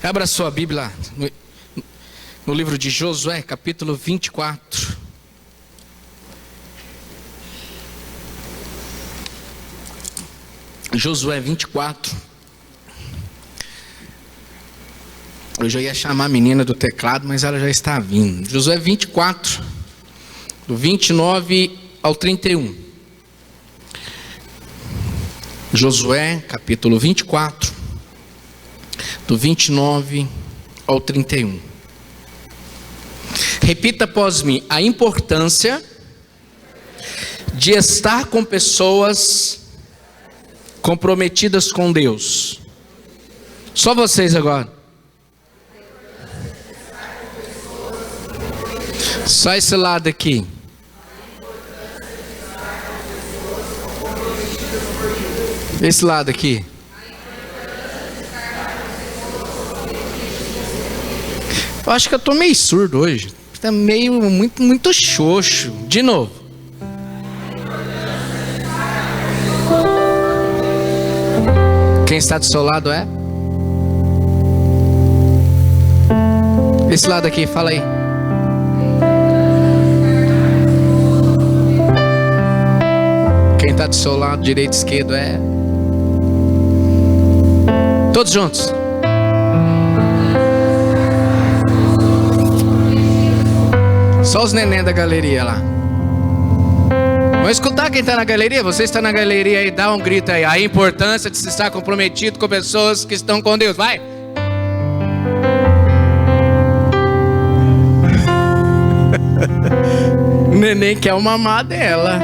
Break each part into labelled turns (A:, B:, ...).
A: Abra sua Bíblia no livro de Josué, capítulo 24. Josué 24. Eu já ia chamar a menina do teclado, mas ela já está vindo. Josué 24, do 29 ao 31. Josué, capítulo 24, do 29 ao 31. Repita após mim: a importância de estar com pessoas comprometidas com Deus. Só vocês agora. Só esse lado aqui. Esse lado aqui. Eu acho que eu tô meio surdo hoje. Tá meio muito xoxo. De novo. Quem está do seu lado é? Esse lado aqui, fala aí. Quem está do seu lado, direito, esquerdo, é? Todos juntos. Só os neném da galeria lá. Vamos escutar quem está na galeria. Você está na galeria aí, dá um grito aí. A importância de se estar comprometido com pessoas que estão com Deus. Vai. O neném quer o mamar dela.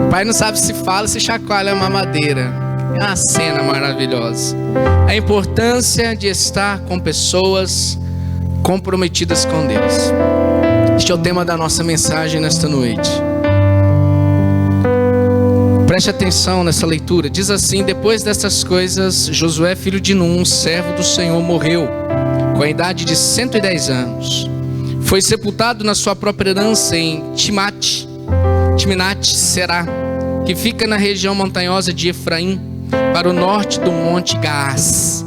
A: O pai não sabe se fala, se chacoalha a mamadeira. É uma cena maravilhosa. A importância de estar com pessoas comprometidas com Deus. Este é o tema da nossa mensagem nesta noite. Preste atenção nessa leitura. Diz assim: depois dessas coisas, Josué, filho de Num, servo do Senhor, morreu com a idade de 110 anos. Foi sepultado na sua própria herança em Timnat-Será, que fica na região montanhosa de Efraim, para o norte do monte Gaás.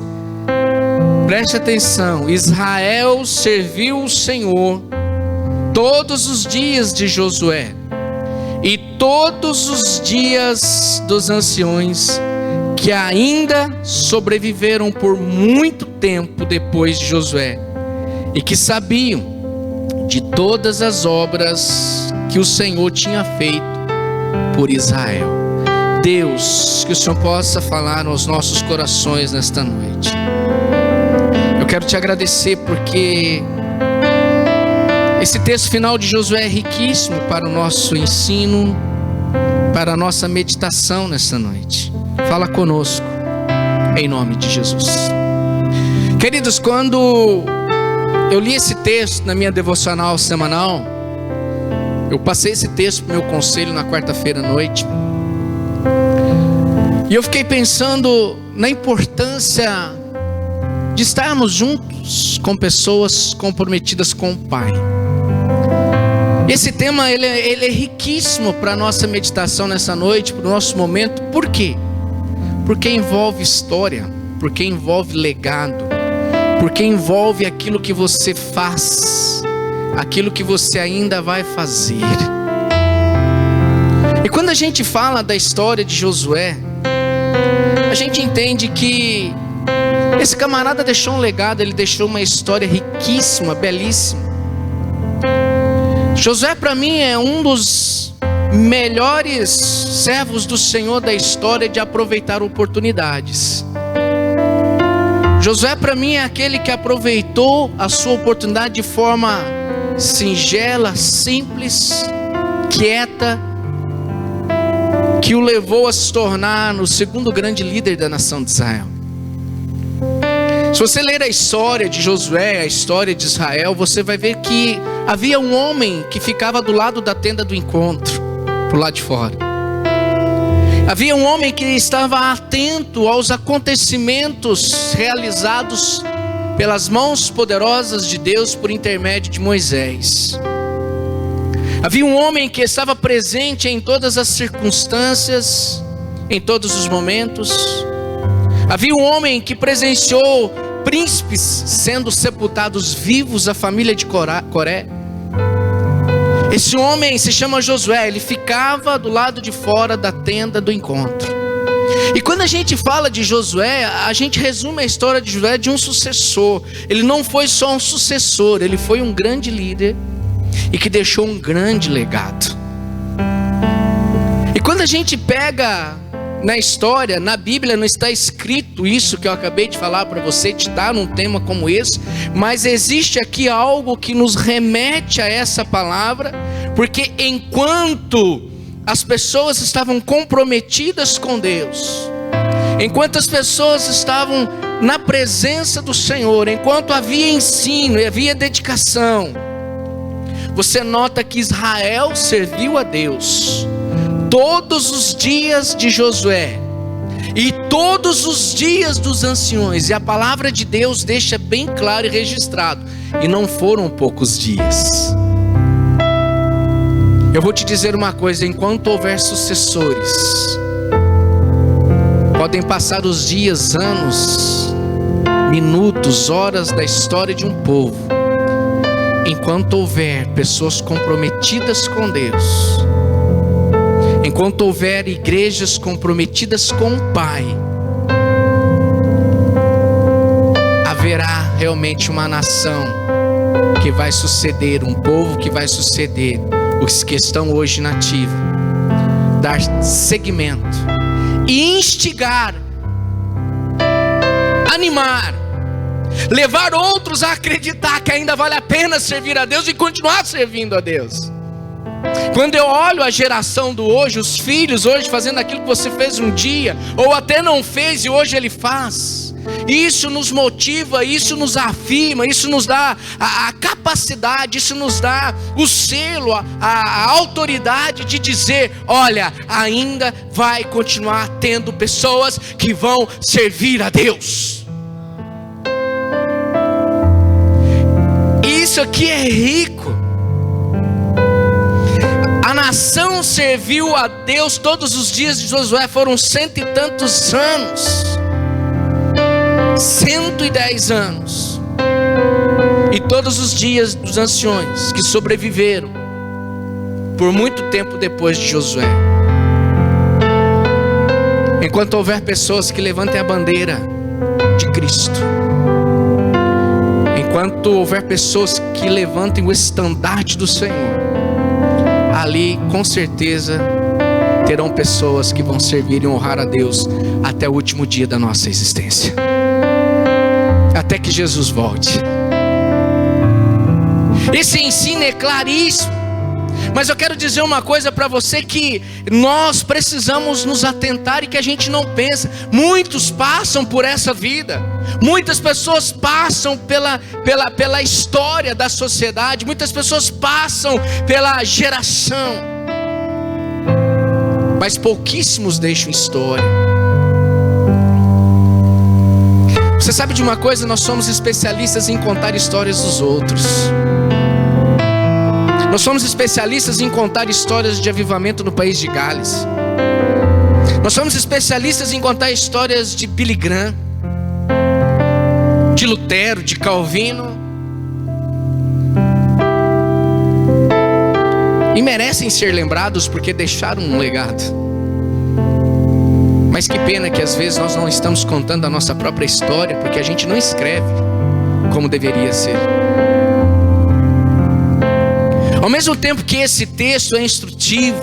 A: Preste atenção. Israel serviu o Senhor todos os dias de Josué e todos os dias dos anciões que ainda sobreviveram por muito tempo depois de Josué e que sabiam de todas as obras que o Senhor tinha feito por Israel. Deus, que o Senhor possa falar aos nossos corações nesta noite. Eu quero te agradecer porque esse texto final de Josué é riquíssimo para o nosso ensino, para a nossa meditação nesta noite. Fala conosco, em nome de Jesus. Queridos, quando eu li esse texto na minha devocional semanal, eu passei esse texto para o meu conselho na quarta-feira à noite, e eu fiquei pensando na importância de estarmos juntos com pessoas comprometidas com o Pai. Esse tema ele é riquíssimo para a nossa meditação nessa noite, para o nosso momento. Por quê? Porque envolve história, porque envolve legado, porque envolve aquilo que você faz, aquilo que você ainda vai fazer. E quando a gente fala da história de Josué, a gente entende que esse camarada deixou um legado, ele deixou uma história riquíssima, belíssima. Josué para mim é um dos melhores servos do Senhor da história de aproveitar oportunidades. Josué para mim é aquele que aproveitou a sua oportunidade de forma singela, simples, quieta, que o levou a se tornar o segundo grande líder da nação de Israel. Se você ler a história de Josué, a história de Israel, você vai ver que havia um homem que ficava do lado da tenda do encontro, por lá de fora. Havia um homem que estava atento aos acontecimentos realizados pelas mãos poderosas de Deus por intermédio de Moisés. Havia um homem que estava presente em todas as circunstâncias, em todos os momentos. Havia um homem que presenciou príncipes sendo sepultados vivos, a família de Coré. Esse homem se chama Josué, ele ficava do lado de fora da tenda do encontro. E quando a gente fala de Josué, a gente resume a história de Josué de um sucessor. Ele não foi só um sucessor, ele foi um grande líder e que deixou um grande legado. E quando a gente pega na história, na Bíblia não está escrito isso que eu acabei de falar para você, de estar num tema como esse, mas existe aqui algo que nos remete a essa palavra, porque enquanto as pessoas estavam comprometidas com Deus, enquanto as pessoas estavam na presença do Senhor, enquanto havia ensino e havia dedicação, você nota que Israel serviu a Deus todos os dias de Josué e todos os dias dos anciões, e a palavra de Deus deixa bem claro e registrado, e não foram poucos dias. Eu vou te dizer uma coisa: enquanto houver sucessores, podem passar os dias, anos, minutos, horas da história de um povo, enquanto houver pessoas comprometidas com Deus, enquanto houver igrejas comprometidas com o Pai, haverá realmente uma nação que vai suceder, um povo que vai suceder os que estão hoje na ativa, dar seguimento e instigar, animar, levar outros a acreditar que ainda vale a pena servir a Deus e continuar servindo a Deus. Quando eu olho a geração do hoje, os filhos hoje fazendo aquilo que você fez um dia, ou até não fez e hoje ele faz, isso nos motiva, isso nos afirma, isso nos dá a capacidade, isso nos dá o selo, a autoridade de dizer: olha, ainda vai continuar tendo pessoas que vão servir a Deus. Isso aqui é rico. A nação serviu a Deus todos os dias de Josué, foram 100 e tantos anos, 110 anos, e todos os dias dos anciões que sobreviveram por muito tempo depois de Josué. Enquanto houver pessoas que levantem a bandeira de Cristo, enquanto houver pessoas que levantem o estandarte do Senhor, ali com certeza terão pessoas que vão servir e honrar a Deus até o último dia da nossa existência, até que Jesus volte. Esse ensino é claríssimo, mas eu quero dizer uma coisa para você que nós precisamos nos atentar e que a gente não pensa. Muitos passam por essa vida, muitas pessoas passam pela história da sociedade, muitas pessoas passam pela geração, mas pouquíssimos deixam história. Você sabe de uma coisa? Nós somos especialistas em contar histórias dos outros. Nós somos especialistas em contar histórias de avivamento no país de Gales. Nós somos especialistas em contar histórias de Billy Graham, de Lutero, de Calvino. E merecem ser lembrados porque deixaram um legado. Mas que pena que às vezes nós não estamos contando a nossa própria história, porque a gente não escreve como deveria ser. Ao mesmo tempo que esse texto é instrutivo,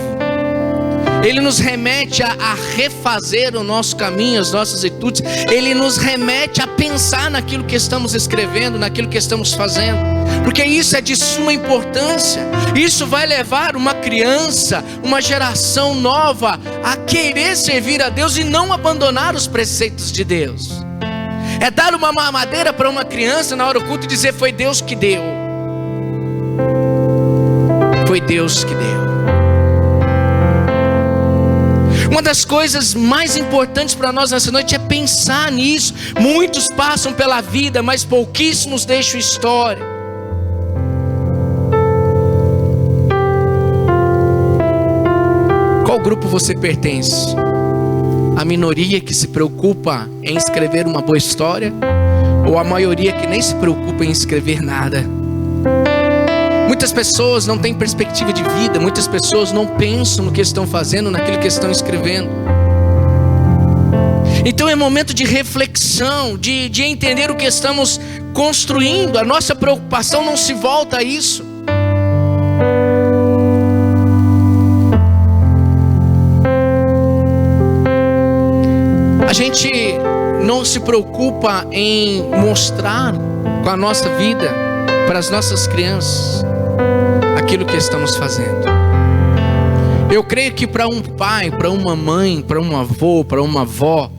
A: ele nos remete a refazer o nosso caminho, as nossas atitudes. Ele nos remete a pensar naquilo que estamos escrevendo, naquilo que estamos fazendo, porque isso é de suma importância. Isso vai levar uma criança, uma geração nova a querer servir a Deus e não abandonar os preceitos de Deus. É dar uma mamadeira para uma criança na hora do culto e dizer: foi Deus que deu. Foi Deus que deu. Uma das coisas mais importantes para nós nessa noite é pensar nisso. Muitos passam pela vida, mas pouquíssimos deixam história. Qual grupo você pertence? A minoria que se preocupa em escrever uma boa história? ou a maioria que nem se preocupa em escrever nada. Muitas pessoas não têm perspectiva de vida, muitas pessoas não pensam no que estão fazendo, naquilo que estão escrevendo. Então é momento de reflexão, de entender o que estamos construindo. A nossa preocupação não se volta a isso. A gente não se preocupa em mostrar com a nossa vida para as nossas crianças aquilo que estamos fazendo. Eu creio que para um pai, para uma mãe, para um avô, para uma avó,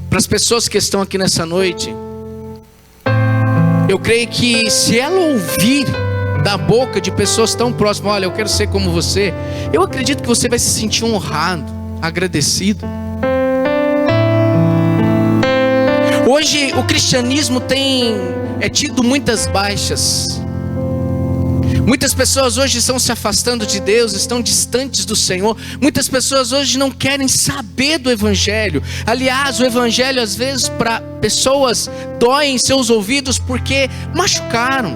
A: para as pessoas que estão aqui nessa noite, eu creio que se ela ouvir da boca de pessoas tão próximas, olha, eu quero ser como você, eu acredito que você vai se sentir honrado, agradecido. Hoje o cristianismo tem tido muitas baixas. Muitas pessoas hoje estão se afastando de Deus, estão distantes do Senhor. Muitas pessoas hoje não querem saber do Evangelho. Aliás, o Evangelho às vezes para pessoas dói em seus ouvidos porque machucaram.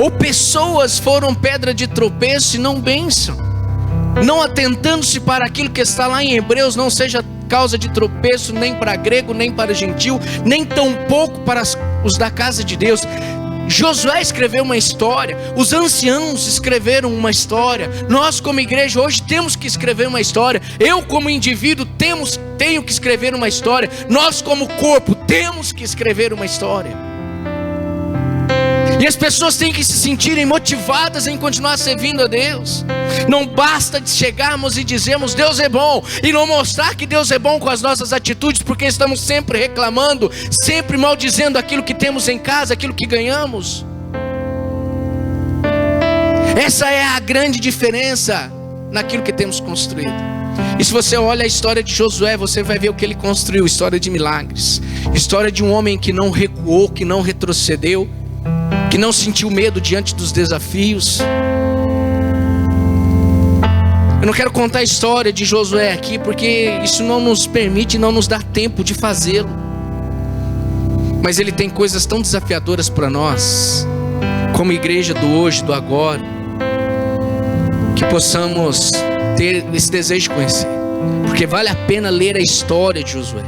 A: Ou pessoas foram pedra de tropeço e não bênção. Não atentando-se para aquilo que está lá em Hebreus, não seja causa de tropeço nem para grego, nem para gentil, nem tampouco para os da casa de Deus. Josué escreveu uma história, os anciãos escreveram uma história, nós como igreja hoje temos que escrever uma história, eu como indivíduo tenho que escrever uma história, nós como corpo temos que escrever uma história. E as pessoas têm que se sentirem motivadas em continuar servindo a Deus. Não basta de chegarmos e dizermos Deus é bom, e não mostrar que Deus é bom com as nossas atitudes, porque estamos sempre reclamando, sempre maldizendo aquilo que temos em casa, aquilo que ganhamos. Essa é a grande diferença naquilo que temos construído. E se você olha a história de Josué, você vai ver o que ele construiu, história de milagres, história de um homem que não recuou, que não retrocedeu, que não sentiu medo diante dos desafios. Eu não quero contar a história de Josué aqui, porque isso não nos permite, não nos dá tempo de fazê-lo. Mas ele tem coisas tão desafiadoras para nós, como igreja do hoje, do agora, que possamos ter esse desejo de conhecer, porque vale a pena ler a história de Josué.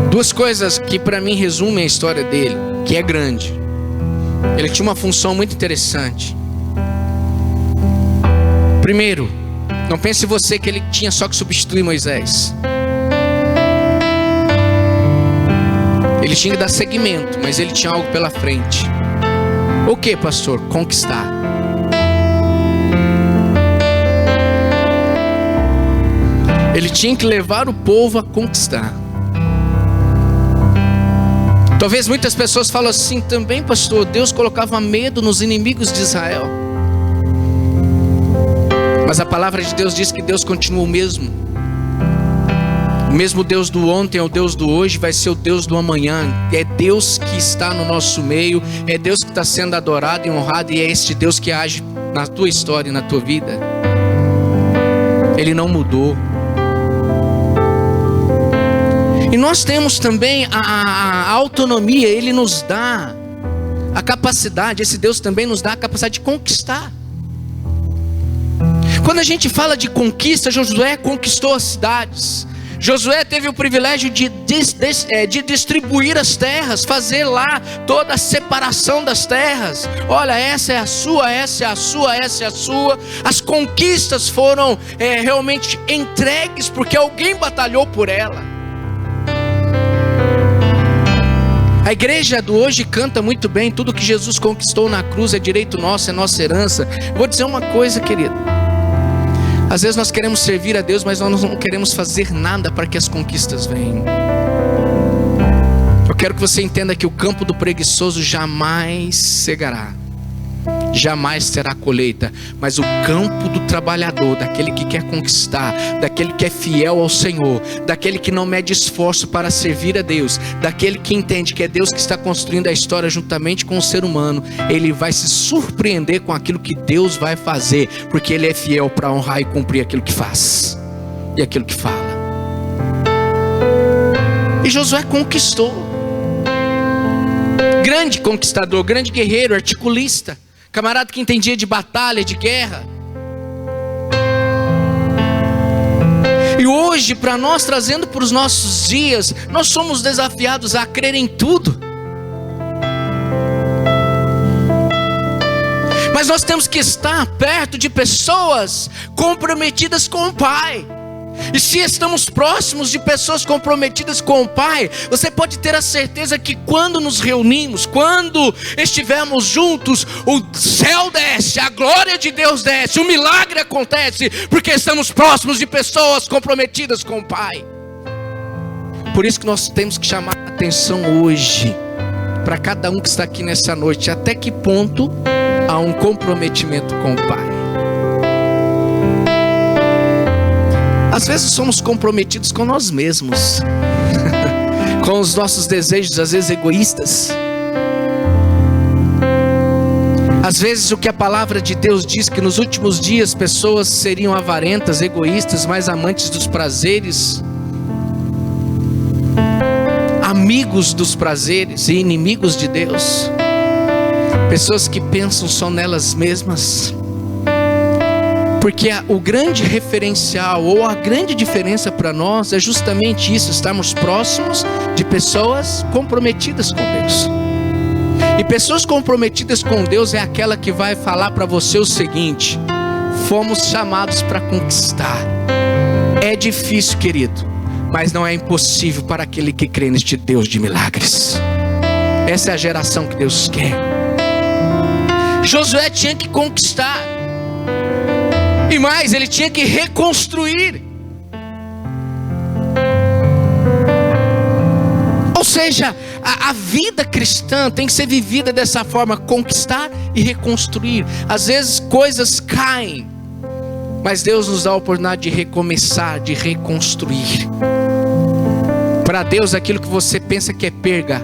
A: Duas coisas que para mim resumem a história dele, que é grande. Ele tinha uma função muito interessante. Primeiro, não pense você que ele tinha só que substituir Moisés. Ele tinha que dar seguimento, mas ele tinha algo pela frente. O que, pastor? Conquistar. Ele tinha que levar o povo a conquistar. Talvez muitas pessoas falam assim também, pastor, Deus colocava medo nos inimigos de Israel. Mas a palavra de Deus diz que Deus continua o mesmo. O mesmo Deus do ontem é o Deus do hoje, vai ser o Deus do amanhã. É Deus que está no nosso meio, é Deus que está sendo adorado e honrado, e é este Deus que age na tua história e na tua vida. Ele não mudou. E nós temos também a autonomia, Ele nos dá a capacidade, esse Deus também nos dá a capacidade de conquistar. Quando a gente fala de conquista, Josué conquistou as cidades. Josué teve o privilégio de distribuir as terras, fazer lá toda a separação das terras. Olha, essa é a sua, essa é a sua, essa é a sua. As conquistas foram realmente entregues porque alguém batalhou por ela. A igreja do hoje canta muito bem, tudo que Jesus conquistou na cruz é direito nosso, é nossa herança. Vou dizer uma coisa, querido. Às vezes nós queremos servir a Deus, mas nós não queremos fazer nada para que as conquistas venham. Eu quero que você entenda que o campo do preguiçoso jamais cegará, jamais terá colheita, mas o campo do trabalhador, daquele que quer conquistar, daquele que é fiel ao Senhor, daquele que não mede esforço para servir a Deus, daquele que entende que é Deus que está construindo a história juntamente com o ser humano, ele vai se surpreender com aquilo que Deus vai fazer, porque ele é fiel para honrar e cumprir aquilo que faz. e aquilo que fala. E Josué conquistou. Grande conquistador, grande guerreiro, articulista, camarada que entendia de batalha, de guerra. E hoje, para nós, trazendo para os nossos dias, nós somos desafiados a crer em tudo. Mas nós temos que estar perto de pessoas comprometidas com o Pai. E se estamos próximos de pessoas comprometidas com o Pai, você pode ter a certeza que quando nos reunimos, quando estivermos juntos, o céu desce, a glória de Deus desce, o milagre acontece, porque estamos próximos de pessoas comprometidas com o Pai. Por isso que nós temos que chamar a atenção hoje, para cada um que está aqui nessa noite, até que ponto há um comprometimento com o Pai. Às vezes somos comprometidos com nós mesmos, com os nossos desejos, às vezes egoístas. Às vezes o que a palavra de Deus diz, que nos últimos dias pessoas seriam avarentas, egoístas, mais amantes dos prazeres, amigos dos prazeres e inimigos de Deus. Pessoas que pensam só nelas mesmas. Porque o grande referencial ou a grande diferença para nós é justamente isso: estarmos próximos de pessoas comprometidas com Deus. E pessoas comprometidas com Deus é aquela que vai falar para você o seguinte: fomos chamados para conquistar. É difícil, querido, mas não é impossível para aquele que crê neste Deus de milagres. Essa é a geração que Deus quer. Josué tinha que conquistar. E mais, ele tinha que reconstruir. Ou seja, a vida cristã tem que ser vivida dessa forma: conquistar e reconstruir. Às vezes coisas caem, mas Deus nos dá a oportunidade de recomeçar, de reconstruir. Para Deus, aquilo que você pensa que é perda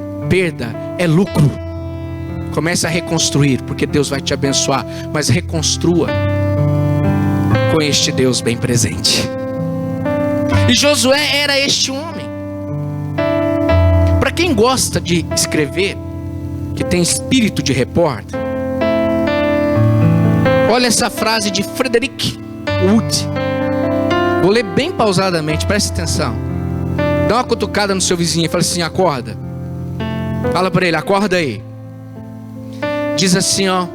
A: é lucro. Comece a reconstruir, porque Deus vai te abençoar. Mas reconstrua com este Deus bem presente. E Josué era este homem. Para quem gosta de escrever, que tem espírito de repórter, olha essa frase de Frederick Wood. Vou ler bem pausadamente, preste atenção. Dá uma cutucada no seu vizinho e fala assim: acorda. Fala para ele: acorda aí. Diz assim, ó: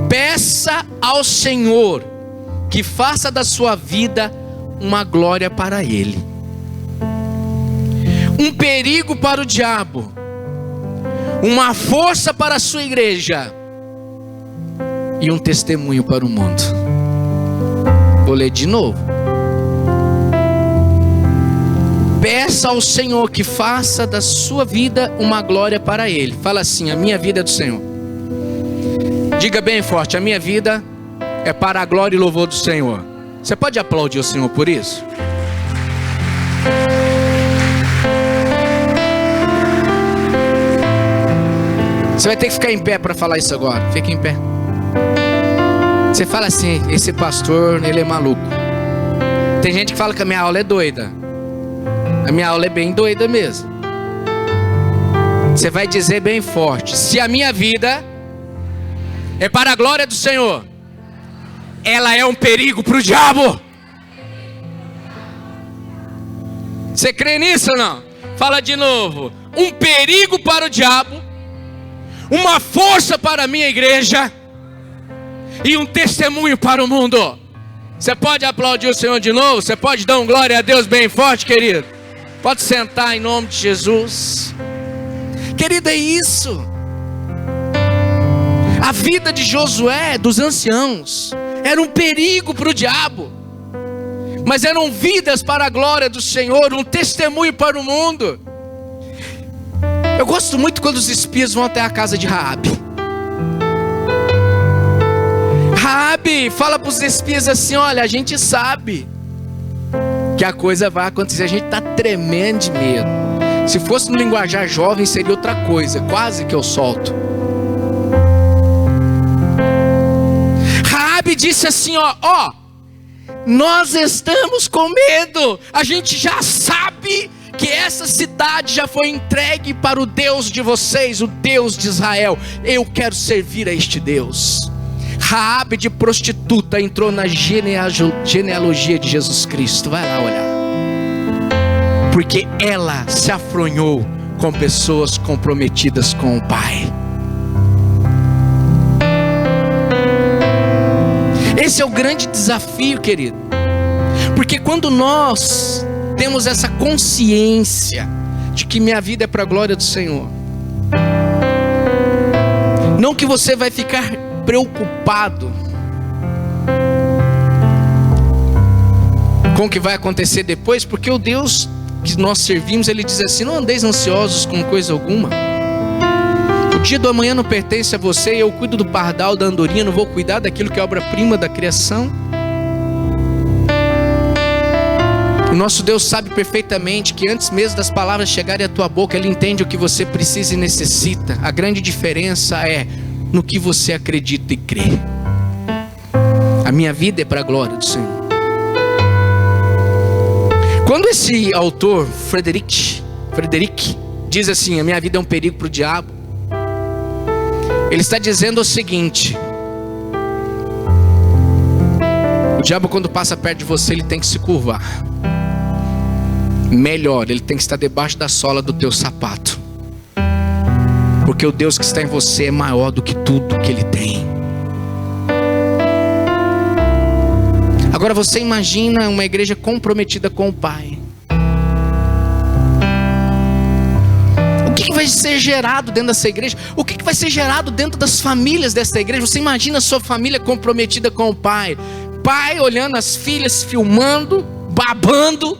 A: peça ao Senhor que faça da sua vida uma glória para Ele, um perigo para o diabo, uma força para a sua igreja e um testemunho para o mundo. Vou ler de novo. Peça ao Senhor que faça da sua vida uma glória para Ele. Fala assim: a minha vida é do Senhor. Diga bem forte: a minha vida é para a glória e louvor do Senhor. Você pode aplaudir o Senhor por isso? Você vai ter que ficar em pé para falar isso agora. Fica em pé. Você fala assim: esse pastor, ele é maluco. Tem gente que fala que a minha aula é doida. A minha aula é bem doida mesmo. Você vai dizer bem forte: se a minha vida é para a glória do Senhor, ela é um perigo para o diabo. Você crê nisso ou não? Fala de novo: um perigo para o diabo, uma força para a minha igreja e um testemunho para o mundo. Você pode aplaudir o Senhor de novo? Você pode dar um glória a Deus bem forte, querido? Pode sentar em nome de Jesus. Querido, é isso. A vida de Josué, dos anciãos, era um perigo para o diabo, mas eram vidas para a glória do Senhor, um testemunho para o mundo. Eu gosto muito quando os espias vão até a casa de Raabe. Raabe fala para os espias assim: olha, a gente sabe que a coisa vai acontecer, a gente está tremendo de medo. Se fosse no linguajar jovem seria outra coisa, quase que eu solto. Raabe disse assim: ó, Nós estamos com medo. A gente já sabe que essa cidade já foi entregue para o Deus de vocês, o Deus de Israel. Eu quero servir a este Deus. Raabe de prostituta entrou na genealogia de Jesus Cristo. Vai lá olhar. Porque ela se afronhou com pessoas comprometidas com o Pai. Esse é o grande desafio, querido. Porque quando nós temos essa consciência de que minha vida é para a glória do Senhor, não que você vai ficar preocupado com o que vai acontecer depois, porque o Deus que nós servimos, Ele diz assim: não andeis ansiosos com coisa alguma. O dia do amanhã não pertence a você. Eu cuido do pardal, da andorinha, não vou cuidar daquilo que é obra-prima da criação? O nosso Deus sabe perfeitamente que antes mesmo das palavras chegarem à tua boca, Ele entende o que você precisa e necessita. A grande diferença é no que você acredita e crê. A minha vida é para a glória do Senhor. Quando esse autor, Frederick, diz assim: a minha vida é um perigo para o diabo, ele está dizendo o seguinte: o diabo, quando passa perto de você, ele tem que se curvar. Melhor, ele tem que estar debaixo da sola do teu sapato, porque o Deus que está em você é maior do que tudo que ele tem. Agora você imagina uma igreja comprometida com o Pai. O que vai ser gerado dentro dessa igreja? O que vai ser gerado dentro das famílias dessa igreja? Você imagina a sua família comprometida com o Pai. Pai olhando as filhas, filmando, babando.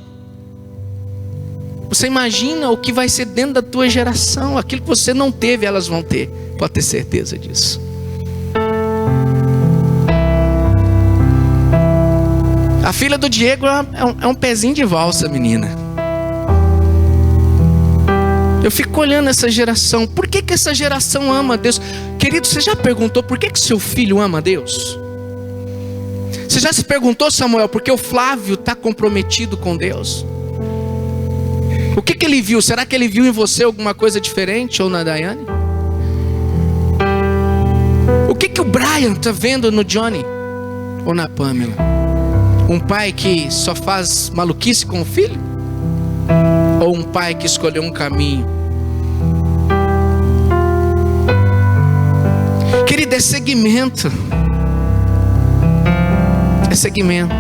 A: Você imagina o que vai ser dentro da tua geração. Aquilo que você não teve, elas vão ter. Pode ter certeza disso. A filha do Diego é um pezinho de valsa, menina. Eu fico olhando essa geração. Por que essa geração ama Deus? Querido, você já perguntou por que seu filho ama Deus? Você já se perguntou, Samuel, por que o Flávio está comprometido com Deus? O que ele viu? Será que ele viu em você alguma coisa diferente? Ou na Daiane? O que o Brian está vendo no Johnny? Ou na Pamela? Um pai que só faz maluquice com o filho? Ou um pai que escolheu um caminho? Querido, é seguimento. É seguimento.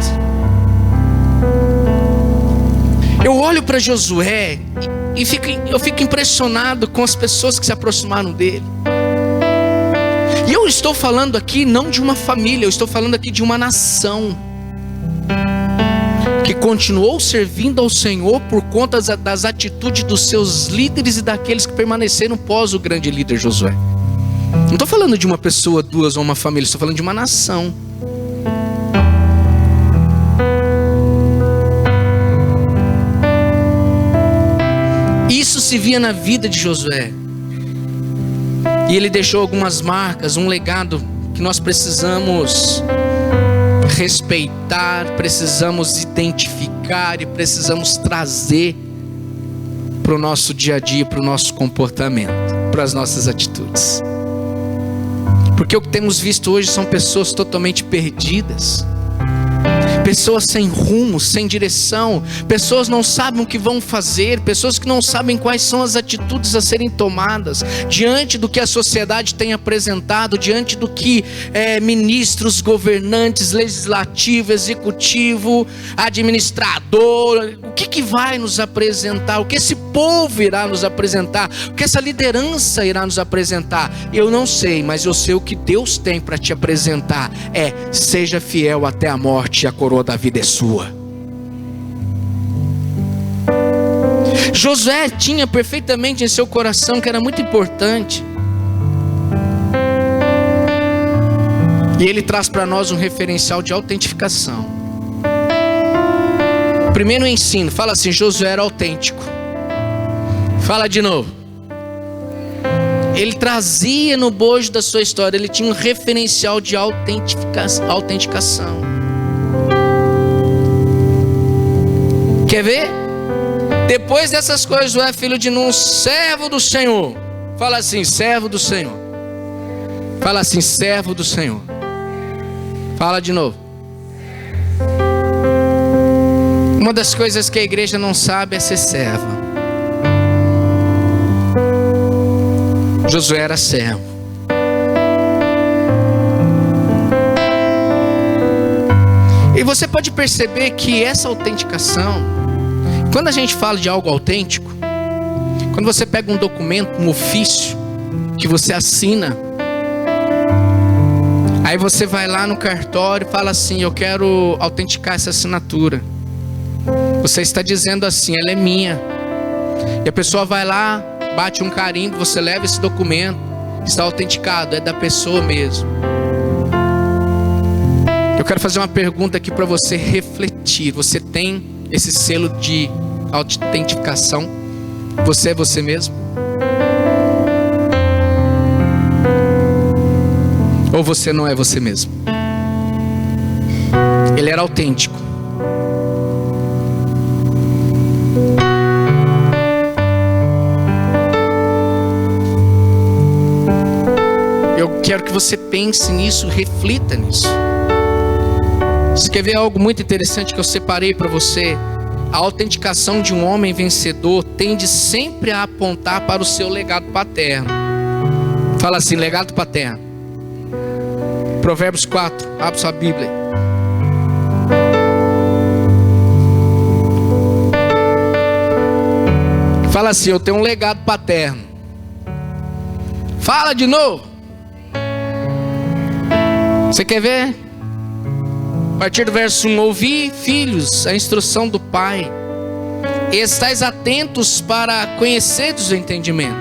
A: Eu olho para Josué e eu fico impressionado com as pessoas que se aproximaram dele. E eu estou falando aqui não de uma família, eu estou falando aqui de uma nação que continuou servindo ao Senhor por conta das atitudes dos seus líderes e daqueles que permaneceram pós o grande líder Josué. Não estou falando de uma pessoa, duas ou uma família, estou falando de uma nação. Isso se via na vida de Josué. E ele deixou algumas marcas, um legado que nós precisamos respeitar, precisamos identificar e precisamos trazer para o nosso dia a dia, para o nosso comportamento, para as nossas atitudes. Porque o que temos visto hoje são pessoas totalmente perdidas, pessoas sem rumo, sem direção, pessoas que não sabem o que vão fazer, pessoas que não sabem quais são as atitudes a serem tomadas diante do que a sociedade tem apresentado, diante do que ministros, governantes, legislativo, executivo, administrador, o que vai nos apresentar, o que esse povo irá nos apresentar, o que essa liderança irá nos apresentar. Eu não sei, mas eu sei o que Deus tem para te apresentar seja fiel até a morte e a coroa da vida é sua. Josué tinha perfeitamente em seu coração que era muito importante, e ele traz para nós um referencial de autentificação. Primeiro ensino, fala assim: Josué era autêntico. Fala de novo. Ele trazia no bojo da sua história, ele tinha um referencial de autenticação. Quer ver? Depois dessas coisas, Josué, filho de Nun, servo do Senhor. Fala assim, servo do Senhor. Fala assim, servo do Senhor. Fala de novo. Uma das coisas que a igreja não sabe é ser serva. Josué era servo. E você pode perceber que essa autenticação, quando a gente fala de algo autêntico, quando você pega um documento, um ofício, que você assina, aí você vai lá no cartório e fala assim, eu quero autenticar essa assinatura. Você está dizendo assim, ela é minha. E a pessoa vai lá, bate um carimbo, você leva esse documento, está autenticado, é da pessoa mesmo. Eu quero fazer uma pergunta aqui para você refletir. Você tem esse selo de autenticação? Você é você mesmo? Ou você não é você mesmo? Ele era autêntico. Eu quero que você pense nisso, reflita nisso. Você quer ver algo muito interessante que eu separei para você? A autenticação de um homem vencedor tende sempre a apontar para o seu legado paterno. Fala assim, legado paterno. Provérbios 4, abre sua Bíblia. Fala assim, eu tenho um legado paterno. Fala de novo. Você quer ver? A partir do verso 1, ouvi, filhos, a instrução do Pai, e estais atentos para conheceres o entendimento,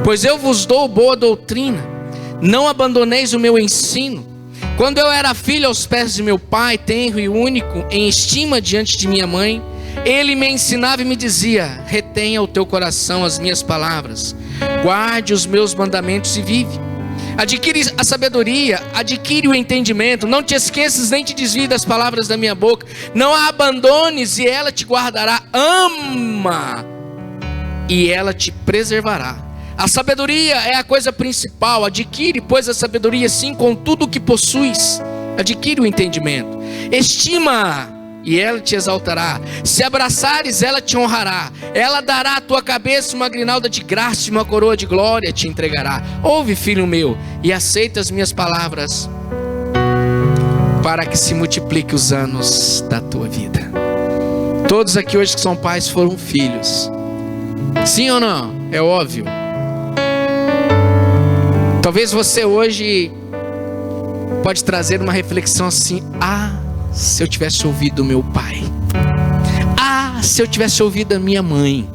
A: pois eu vos dou boa doutrina, não abandoneis o meu ensino. Quando eu era filho aos pés de meu pai, tenro e único, em estima diante de minha mãe, ele me ensinava e me dizia, retenha o teu coração as minhas palavras, guarde os meus mandamentos e vive. Adquire a sabedoria, adquire o entendimento, não te esqueças nem te desvie das palavras da minha boca, não a abandones e ela te guardará, ama e ela te preservará. A sabedoria é a coisa principal, adquire pois a sabedoria sim com tudo o que possuis, adquire o entendimento, estima e ela te exaltará, se abraçares ela te honrará, ela dará à tua cabeça uma grinalda de graça e uma coroa de glória te entregará. Ouve, filho meu, e aceita as minhas palavras, para que se multiplique os anos da tua vida. Todos aqui hoje que são pais foram filhos, sim ou não? É óbvio. Talvez você hoje pode trazer uma reflexão assim, se eu tivesse ouvido meu pai, se eu tivesse ouvido a minha mãe.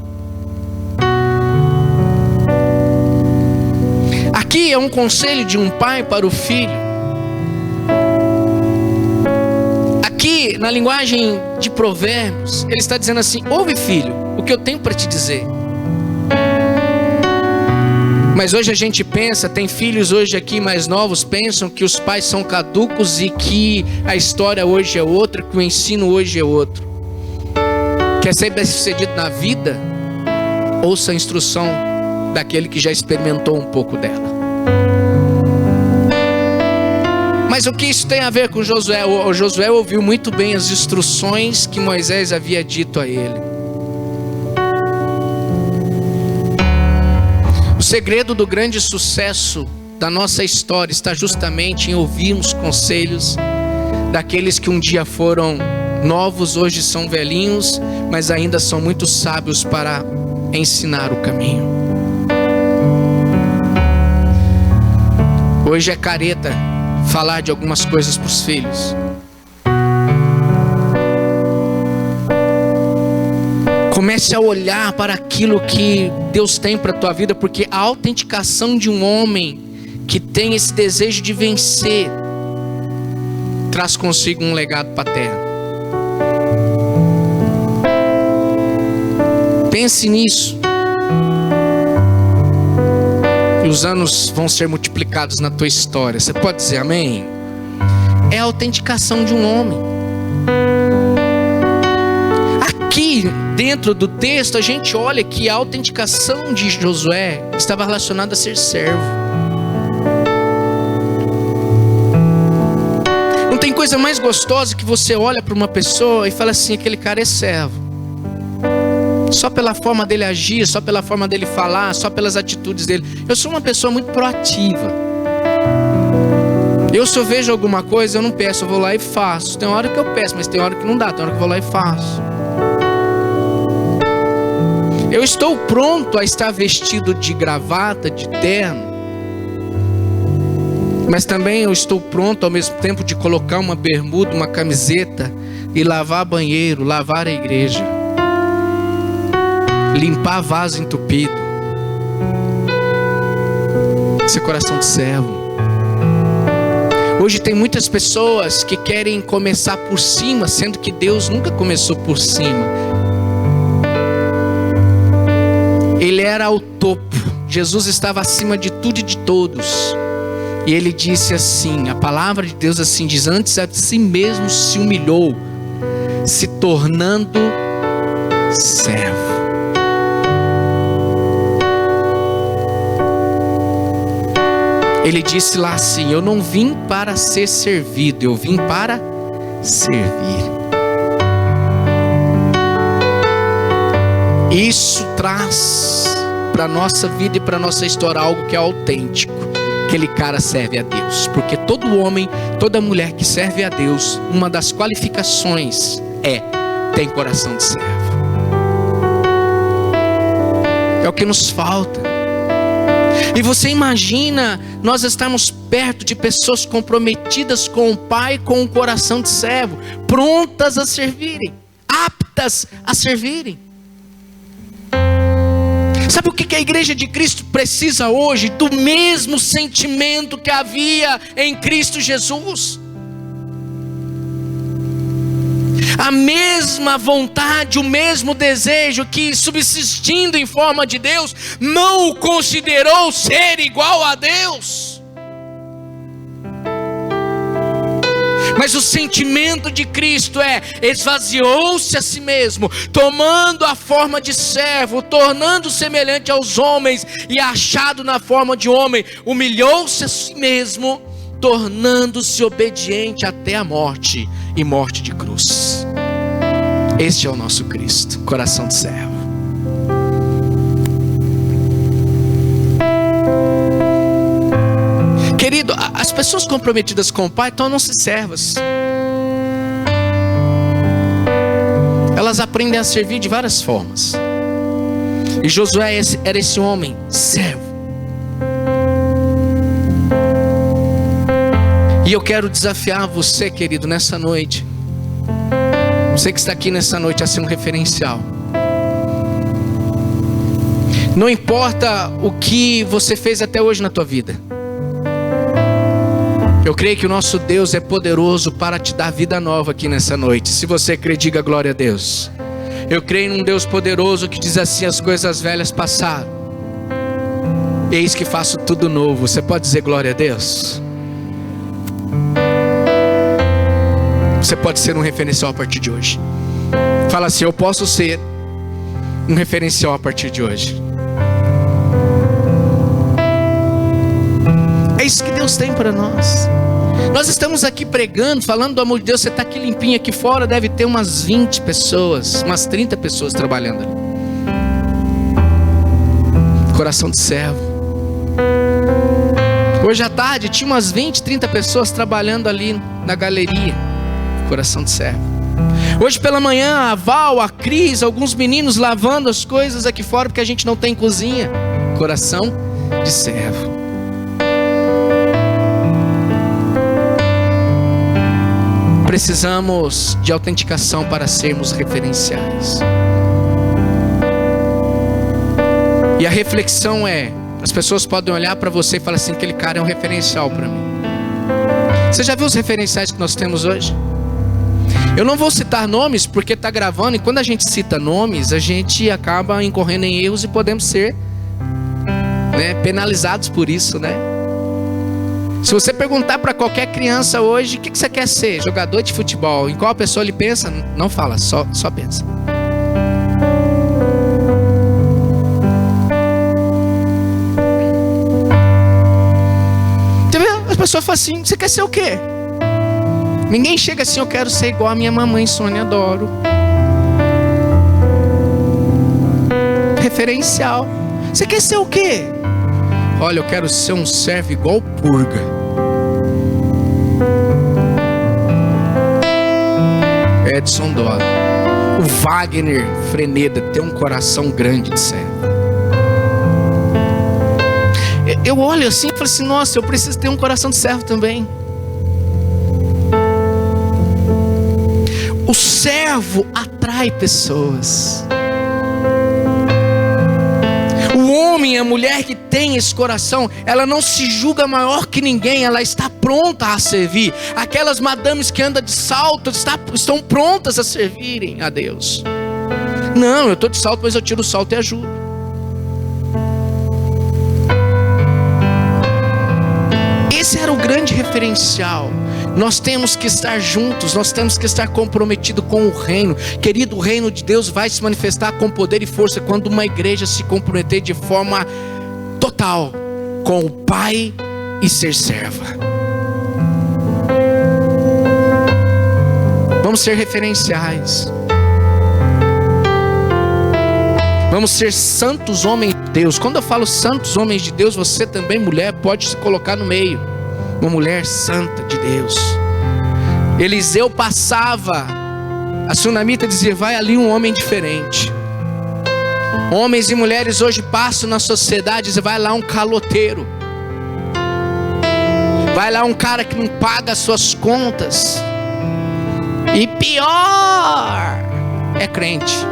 A: Aqui é um conselho de um pai para o filho. Aqui na linguagem de Provérbios, ele está dizendo assim, ouve filho, o que eu tenho para te dizer. Mas hoje a gente pensa, tem filhos hoje aqui mais novos, pensam que os pais são caducos e que a história hoje é outra, que o ensino hoje é outro. Quer ser bem-sucedido na vida? Ouça a instrução daquele que já experimentou um pouco dela. Mas o que isso tem a ver com Josué? O Josué ouviu muito bem as instruções que Moisés havia dito a ele. O segredo do grande sucesso da nossa história está justamente em ouvir os conselhos daqueles que um dia foram novos, hoje são velhinhos, mas ainda são muito sábios para ensinar o caminho. Hoje é careta falar de algumas coisas para os filhos. Comece a olhar para aquilo que Deus tem para a tua vida, porque a autenticação de um homem que tem esse desejo de vencer traz consigo um legado paterno. Pense nisso. E os anos vão ser multiplicados na tua história. Você pode dizer amém? É a autenticação de um homem. Aqui dentro do texto a gente olha que a autenticação de Josué estava relacionada a ser servo. Não tem coisa mais gostosa que você olha para uma pessoa e fala assim: aquele cara é servo. Só pela forma dele agir, só pela forma dele falar, só pelas atitudes dele. Eu sou uma pessoa muito proativa. Se eu vejo alguma coisa, eu não peço, eu vou lá e faço. Tem hora que eu peço, mas tem hora que não dá, tem hora que eu vou lá e faço. Eu estou pronto a estar vestido de gravata, de terno, mas também eu estou pronto ao mesmo tempo de colocar uma bermuda, uma camiseta e lavar banheiro, lavar a igreja, limpar vaso entupido. Esse é coração de servo. Hoje tem muitas pessoas que querem começar por cima, sendo que Deus nunca começou por cima. Ele era o topo. Jesus estava acima de tudo e de todos. E ele disse assim, a palavra de Deus assim diz: antes a si mesmo se humilhou, se tornando servo. Ele disse lá assim: eu não vim para ser servido, eu vim para servir. Isso traz para a nossa vida e para a nossa história algo que é autêntico. Aquele cara serve a Deus. Porque todo homem, toda mulher que serve a Deus, uma das qualificações tem coração de servo. É o que nos falta. E você imagina nós estarmos perto de pessoas comprometidas com o Pai, com um coração de servo, prontas a servirem, aptas a servirem. Sabe o que a igreja de Cristo precisa hoje? Do mesmo sentimento que havia em Cristo Jesus. A mesma vontade, o mesmo desejo que, subsistindo em forma de Deus, não o considerou ser igual a Deus. Mas o sentimento de Cristo esvaziou-se a si mesmo, tomando a forma de servo, tornando semelhante aos homens e achado na forma de homem, humilhou-se a si mesmo, tornando-se obediente até a morte e morte de cruz. Este é o nosso Cristo, coração de servo. Querido, as pessoas comprometidas com o Pai tornam-se servas. Elas aprendem a servir de várias formas. E Josué era esse homem, servo. E eu quero desafiar você, querido, nessa noite. Você que está aqui nessa noite a ser um referencial. Não importa o que você fez até hoje na tua vida. Eu creio que o nosso Deus é poderoso para te dar vida nova aqui nessa noite. Se você crê, diga glória a Deus. Eu creio num Deus poderoso que diz assim: as coisas velhas passaram, eis que faço tudo novo. Você pode dizer glória a Deus? Você pode ser um referencial a partir de hoje. Fala assim: eu posso ser um referencial a partir de hoje. É isso que Deus tem para nós. Nós estamos aqui pregando, falando do amor de Deus. Você está aqui limpinho aqui fora, deve ter umas 20 pessoas, umas 30 pessoas trabalhando ali. Coração de servo. Hoje à tarde tinha umas 20, 30 pessoas trabalhando ali na galeria. Coração de servo. Hoje pela manhã a Val, a Cris, alguns meninos lavando as coisas aqui fora porque a gente não tem cozinha. Coração de servo. Precisamos de autenticação para sermos referenciais. E a reflexão as pessoas podem olhar para você e falar assim: aquele cara é um referencial para mim. Você já viu os referenciais que nós temos hoje? Eu não vou citar nomes porque está gravando, e quando a gente cita nomes, a gente acaba incorrendo em erros e podemos ser penalizados por isso, Se você perguntar para qualquer criança hoje: o que você quer ser? Jogador de futebol. Em qual pessoa ele pensa? Não fala, só pensa. pessoa fala assim: você quer ser o quê? Ninguém chega assim: eu quero ser igual a minha mamãe Sônia Adoro. Referencial. Você quer ser o quê? Olha, eu quero ser um servo igual o Purga. Edson Dória. O Wagner Freneda tem um coração grande de servo. Eu olho assim e falo assim: nossa, eu preciso ter um coração de servo também. O servo atrai pessoas. O homem, a mulher que tem esse coração, ela não se julga maior que ninguém, ela está pronta a servir. Aquelas madames que andam de salto estão prontas a servirem a Deus. Não, eu estou de salto, mas eu tiro o salto e ajudo. Esse era o grande referencial. Nós temos que estar juntos, nós temos que estar comprometidos com o reino. Querido, o reino de Deus vai se manifestar com poder e força quando uma igreja se comprometer de forma total com o Pai e ser serva. Vamos ser referenciais. Vamos ser santos homens de Deus. Quando eu falo santos homens de Deus, você também, mulher, pode se colocar no meio. Uma mulher santa de Deus. Eliseu passava, a sunamita dizia: vai ali um homem diferente. Homens e mulheres hoje passam na sociedade e vai lá um caloteiro. Vai lá um cara que não paga as suas contas. E pior, é crente.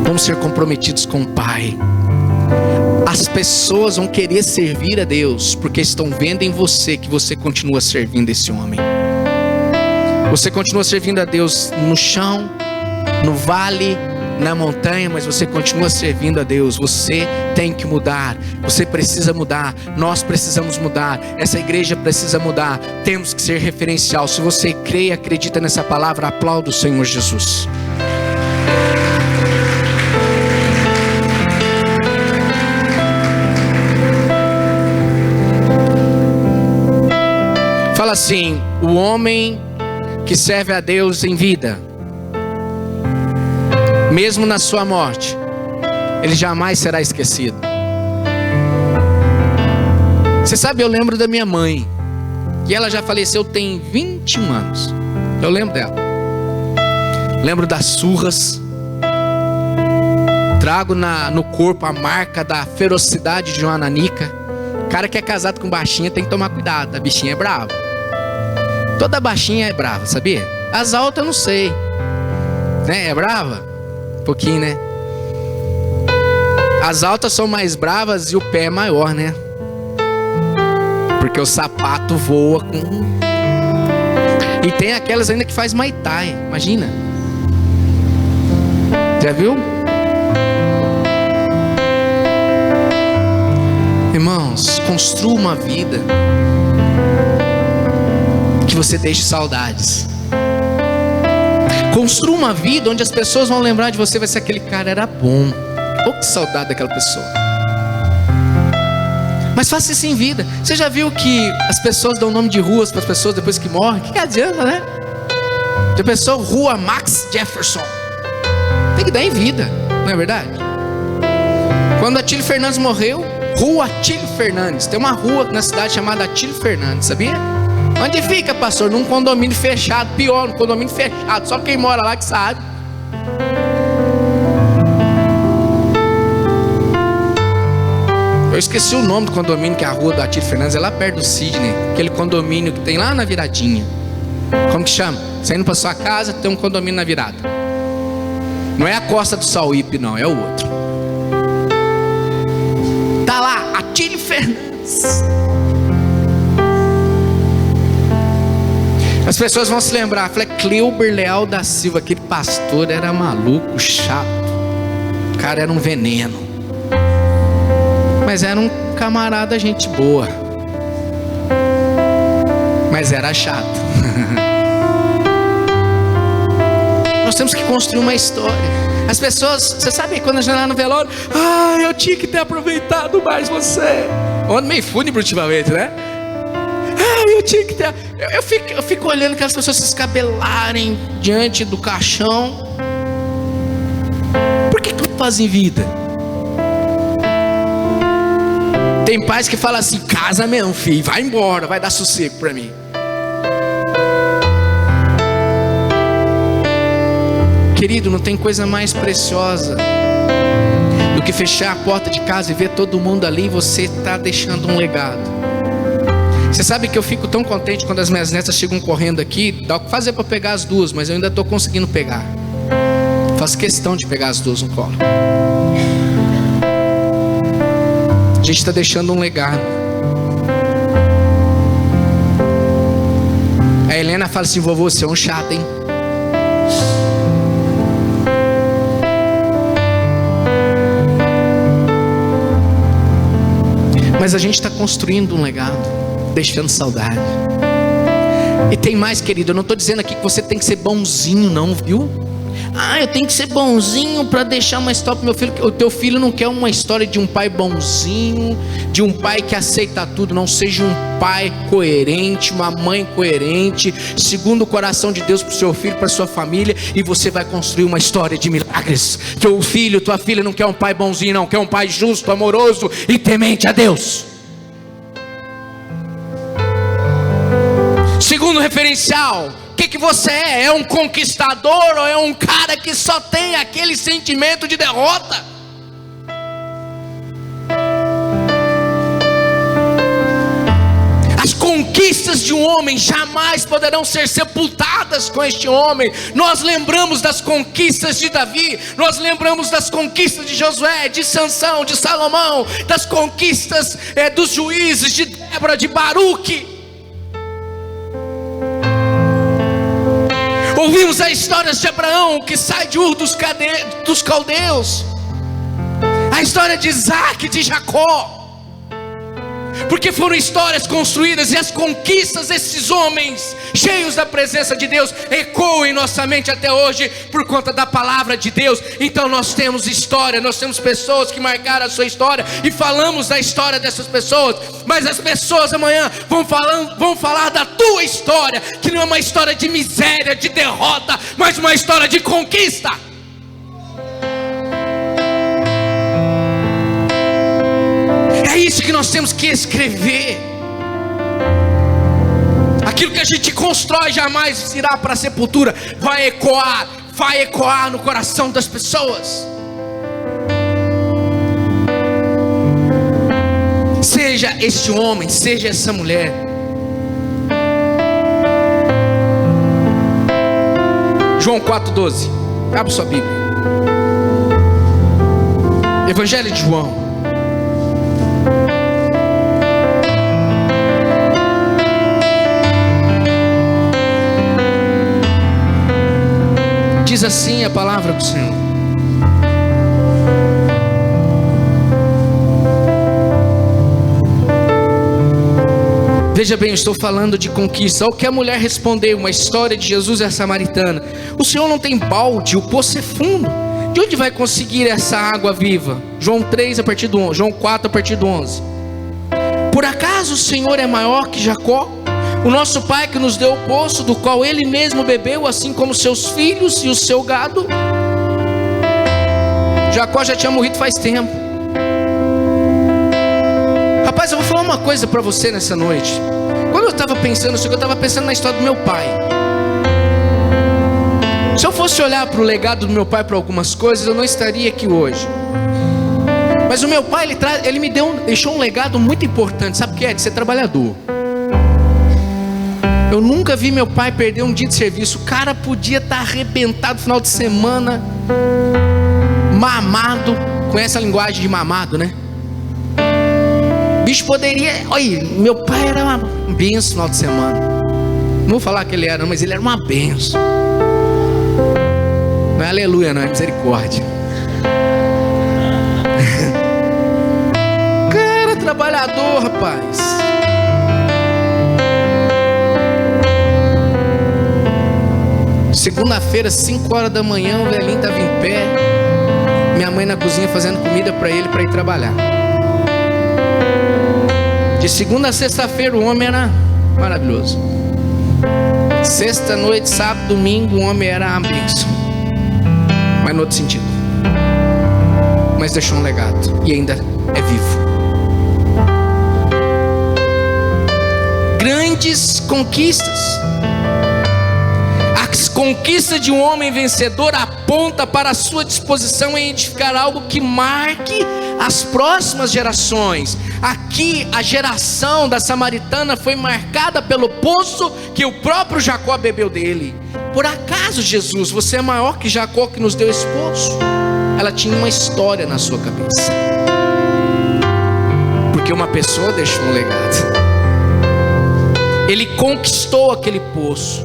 A: Vamos ser comprometidos com o Pai. As pessoas vão querer servir a Deus porque estão vendo em você que você continua servindo esse homem. Você continua servindo a Deus no chão, no vale, na montanha, mas você continua servindo a Deus. Você tem que mudar. Você precisa mudar. Nós precisamos mudar. Essa igreja precisa mudar. Temos que ser referencial. Se você crê e acredita nessa palavra, aplauda o Senhor Jesus. Fala assim: o homem que serve a Deus em vida, mesmo na sua morte, ele jamais será esquecido. Você sabe, eu lembro da minha mãe, e ela já faleceu tem 21 anos. Eu lembro dela. Lembro das surras. Trago no corpo a marca da ferocidade de uma nanica. O cara que é casado com baixinha tem que tomar cuidado. A bichinha é brava. Toda baixinha é brava, sabia? As altas eu não sei, né? É brava? Um pouquinho, né? As altas são mais bravas e o pé é maior, né? Porque o sapato voa com... E tem aquelas ainda que faz Muay Thai, imagina. Já viu? Irmãos, construa uma vida que você deixe saudades. Construa uma vida onde as pessoas vão lembrar de você. Vai ser: aquele cara era bom. Oh, que saudade daquela pessoa. Mas faça isso em vida. Você já viu que as pessoas dão nome de ruas para as pessoas depois que morrem? Que adianta, né? Já pensou? Rua Max Jefferson. Tem que dar em vida, não é verdade? Quando Atílio Fernandes morreu, Rua Atílio Fernandes. Tem uma rua na cidade chamada Atílio Fernandes, sabia? Onde fica, pastor? Num condomínio fechado. Pior, num condomínio fechado. Só quem mora lá que sabe. Eu esqueci o nome do condomínio, que é a rua do Atílio Fernandes. É lá perto do Sidney. Aquele condomínio que tem lá na viradinha. Como que chama? Você indo pra sua casa, tem um condomínio na virada. Não é a Costa do Sauípe, não. É o outro. Tá lá, Atílio Fernandes. As pessoas vão se lembrar. Falei: Cleuber Leal da Silva, aquele pastor era maluco, chato. O cara era um veneno. Mas era um camarada, gente boa. Mas era chato. Nós temos que construir uma história. As pessoas, você sabe, quando a gente lá no velório, eu tinha que ter aproveitado mais você. Ontem meio fúnebre ultimamente, né? Eu tinha que ter. Eu fico olhando aquelas pessoas se escabelarem diante do caixão. Por que não fazem vida? Tem pais que falam assim: casa mesmo, filho, vai embora, vai dar sossego pra mim. Querido, não tem coisa mais preciosa do que fechar a porta de casa e ver todo mundo ali e você está deixando um legado. Você sabe que eu fico tão contente quando as minhas netas chegam correndo aqui. Dá o que fazer para pegar as duas, mas eu ainda estou conseguindo pegar. Faço questão de pegar as duas no colo. A gente está deixando um legado. A Helena fala assim: vovô, você é um chato, hein? Mas a gente está construindo um legado, deixando saudade. E tem mais, querido, eu não estou dizendo aqui que você tem que ser bonzinho não, viu? Eu tenho que ser bonzinho para deixar uma história para meu filho. O teu filho não quer uma história de um pai bonzinho, de um pai que aceita tudo. Não, seja um pai coerente, uma mãe coerente, segundo o coração de Deus para o seu filho, para a sua família. E você vai construir uma história de milagres. Teu filho, tua filha não quer um pai bonzinho não, quer um pai justo, amoroso e temente a Deus. Segundo referencial, o que você é? É um conquistador ou é um cara que só tem aquele sentimento de derrota? As conquistas de um homem jamais poderão ser sepultadas com este homem. Nós lembramos das conquistas de Davi, nós lembramos das conquistas de Josué, de Sansão, de Salomão, das conquistas dos juízes, de Débora, de Baruque. Ouvimos as histórias de Abraão que sai de Ur dos Caldeus, a história de Isaac, de Jacó, porque foram histórias construídas. E as conquistas desses homens cheios da presença de Deus ecoam em nossa mente até hoje por conta da palavra de Deus. Então nós temos história, nós temos pessoas que marcaram a sua história e falamos da história dessas pessoas. Mas as pessoas amanhã vão falar da tua história, que não é uma história de miséria, de derrota, mas uma história de conquista. É isso que nós temos que escrever. Aquilo que a gente constrói jamais irá para a sepultura, vai ecoar no coração das pessoas. Seja este homem, seja essa mulher. João 4,12. Abre sua Bíblia. Evangelho de João. Diz assim a palavra do Senhor: veja bem, eu estou falando de conquista. Ao que a mulher respondeu, uma história de Jesus e a samaritana: o Senhor não tem balde, o poço é fundo, de onde vai conseguir essa água viva? João 3 a partir do 11, João 4 a partir do 11. Por acaso o Senhor é maior que Jacó, o nosso pai, que nos deu o poço, do qual ele mesmo bebeu, assim como seus filhos e o seu gado? Jacó já tinha morrido faz tempo. Rapaz, eu vou falar uma coisa para você nessa noite. Quando eu estava pensando isso, eu estava pensando na história do meu pai. Se eu fosse olhar para o legado do meu pai para algumas coisas, eu não estaria aqui hoje. Mas o meu pai, ele me deixou um legado muito importante. Sabe o que é? De ser trabalhador. Eu nunca vi meu pai perder um dia de serviço. O cara podia estar arrebentado no final de semana, mamado. Conhece a linguagem de mamado, né? Bicho poderia... Olha, meu pai era uma benção no final de semana. Não vou falar que ele era, mas ele era uma benção. Não é aleluia, não, é misericórdia. Cara, trabalhador, rapaz. Segunda-feira, 5 horas da manhã, o velhinho estava em pé. mãe na cozinha fazendo comida para ele para ir trabalhar. De segunda a sexta-feira o homem era maravilhoso. Sexta noite, sábado, domingo, o homem era a bênção. Mas no outro sentido. Mas deixou um legado e ainda é vivo. Grandes conquistas. A conquista de um homem vencedor aponta para a sua disposição em edificar algo que marque as próximas gerações. Aqui a geração da samaritana foi marcada pelo poço que o próprio Jacó bebeu dele. Por acaso, Jesus, você é maior que Jacó que nos deu esse poço? Ela tinha uma história na sua cabeça, porque uma pessoa deixou um legado. Ele conquistou aquele poço.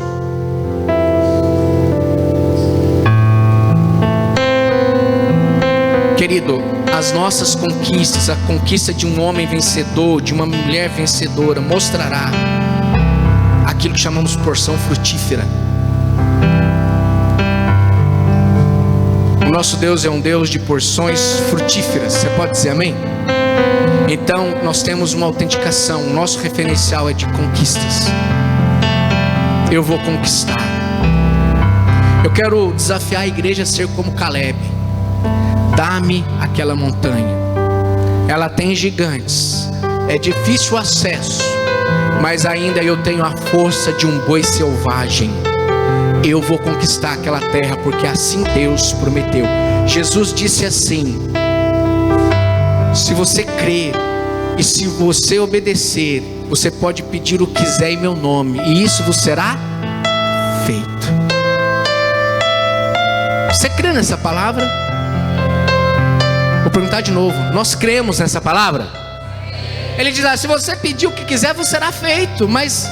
A: Querido, as nossas conquistas, a conquista de um homem vencedor, de uma mulher vencedora, mostrará aquilo que chamamos de porção frutífera. O nosso Deus é um Deus de porções frutíferas. Você pode dizer amém? Então nós temos uma autenticação. O nosso referencial é de conquistas. Eu vou conquistar. Eu quero desafiar a igreja a ser como Caleb. Dá-me aquela montanha. Ela tem gigantes, é difícil o acesso, mas ainda eu tenho a força de um boi selvagem. Eu vou conquistar aquela terra, porque assim Deus prometeu. Jesus disse assim: se você crer e se você obedecer, você pode pedir o que quiser em meu nome, e isso vos será feito. Você crê nessa palavra? Vou perguntar de novo. Nós cremos nessa palavra? Ele diz: se você pedir o que quiser, vos será feito. Mas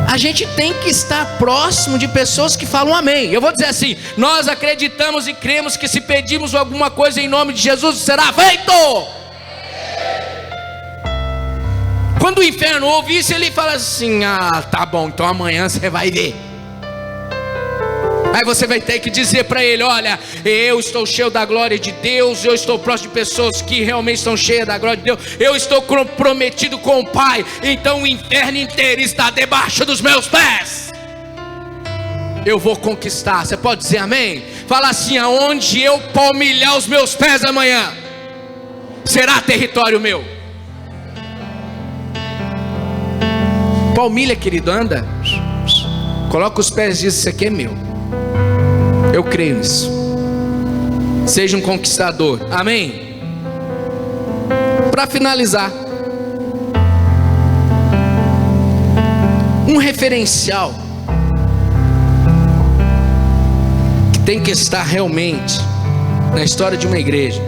A: a gente tem que estar próximo de pessoas que falam amém. Eu vou dizer assim: nós acreditamos e cremos que se pedirmos alguma coisa em nome de Jesus, será feito. Quando o inferno ouve isso, ele fala assim: tá bom, então amanhã você vai ver. Aí você vai ter que dizer para ele: olha, eu estou cheio da glória de Deus, eu estou próximo de pessoas que realmente estão cheias da glória de Deus, eu estou comprometido com o Pai, então o inferno inteiro está debaixo dos meus pés. Eu vou conquistar. Você pode dizer amém? Fala assim: aonde eu palmilhar os meus pés amanhã, será território meu. Palmilha, querido, anda, coloca os pés e diz: isso aqui é meu. Eu creio nisso. Seja um conquistador. Amém? Para finalizar, um referencial que tem que estar realmente na história de uma igreja,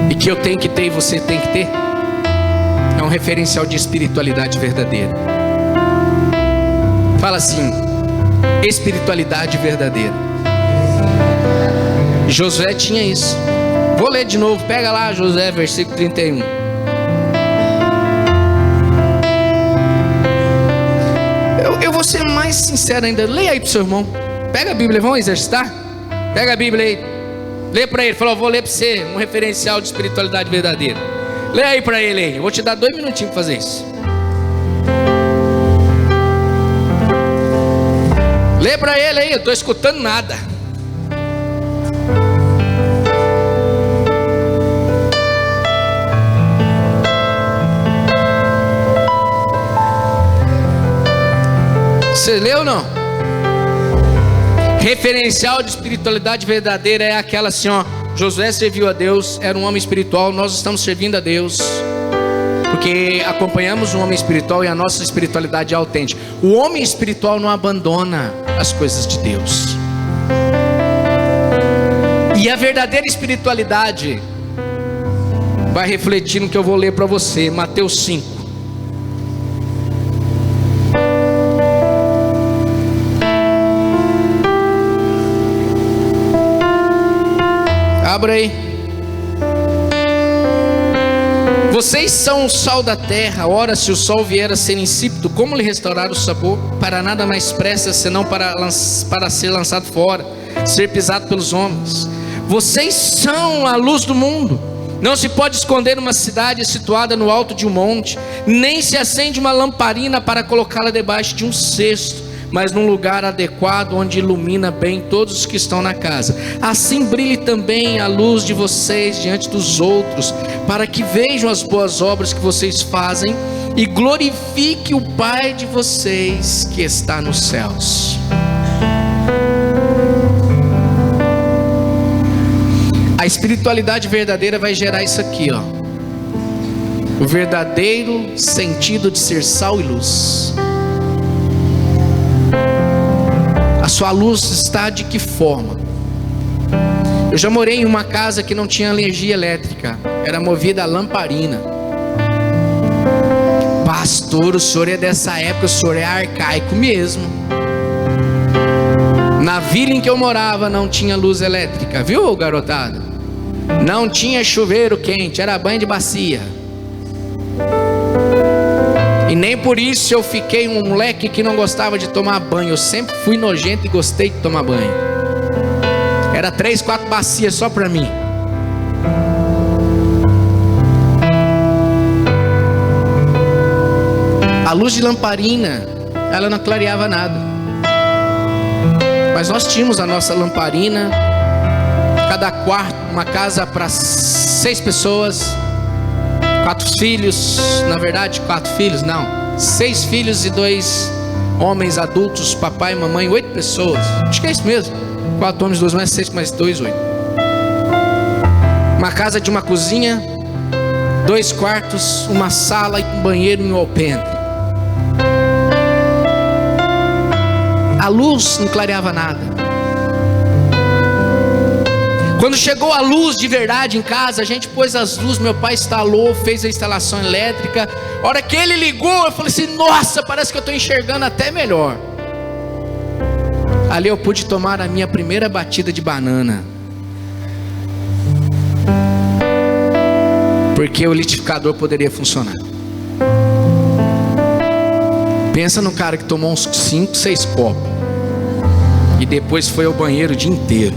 A: e que eu tenho que ter e você tem que ter, é um referencial de espiritualidade verdadeira. Fala assim: espiritualidade verdadeira. Josué tinha isso. Vou ler de novo. Pega lá Josué, versículo 31. Eu vou ser mais sincero ainda. Leia aí pro seu irmão. Pega a Bíblia, vamos exercitar? Pega a Bíblia aí. Lê para ele. Falou: vou ler para você um referencial de espiritualidade verdadeira. Lê aí para ele aí. Eu vou te dar 2 minutinhos para fazer isso. Lê para ele aí, eu estou escutando nada. Você leu ou não? Referencial de espiritualidade verdadeira é aquela assim, ó: Josué serviu a Deus, era um homem espiritual, nós estamos servindo a Deus, porque acompanhamos um homem espiritual e a nossa espiritualidade é autêntica. O homem espiritual não abandona as coisas de Deus. E a verdadeira espiritualidade vai refletir no que eu vou ler para você, Mateus 5. Abra aí. Vocês são o sal da terra. Ora, se o sol vier a ser insípido, como lhe restaurar o sabor? Para nada mais presta, senão para ser lançado fora, ser pisado pelos homens. Vocês são a luz do mundo. Não se pode esconder uma cidade situada no alto de um monte, nem se acende uma lamparina para colocá-la debaixo de um cesto, mas num lugar adequado, onde ilumina bem todos os que estão na casa. Assim brilhe também a luz de vocês diante dos outros, para que vejam as boas obras que vocês fazem e glorifique o Pai de vocês que está nos céus. A espiritualidade verdadeira vai gerar isso aqui, ó. O verdadeiro sentido de ser sal e luz. A sua luz está de que forma? Eu já morei em uma casa que não tinha energia elétrica, era movida a lamparina. Pastor, o senhor é dessa época, o senhor é arcaico mesmo. Na vila em que eu morava não tinha luz elétrica, viu, garotada? Não tinha chuveiro quente, era banho de bacia. E nem por isso eu fiquei um moleque que não gostava de tomar banho. Eu sempre fui nojento e gostei de tomar banho. Era 3, 4 bacias só para mim. A luz de lamparina, ela não clareava nada. Mas nós tínhamos a nossa lamparina. Cada quarto, uma casa para 6 pessoas, 4 filhos, na verdade 4 filhos, não, 6 filhos e 2 homens adultos, papai e mamãe, 8 pessoas, acho que é isso mesmo, 4 homens, 2 mulheres, 6 mais 2, 8. Uma casa de uma cozinha, 2 quartos, uma sala e um banheiro e um alpendre. A luz não clareava nada. Quando chegou a luz de verdade em casa, a gente pôs as luzes, meu pai instalou, fez a instalação elétrica. A hora que ele ligou, eu falei assim, nossa, parece que eu estou enxergando até melhor. Ali eu pude tomar a minha primeira batida de banana. Porque o liquidificador poderia funcionar. Pensa no cara que tomou uns 5, 6 copos e depois foi ao banheiro o dia inteiro.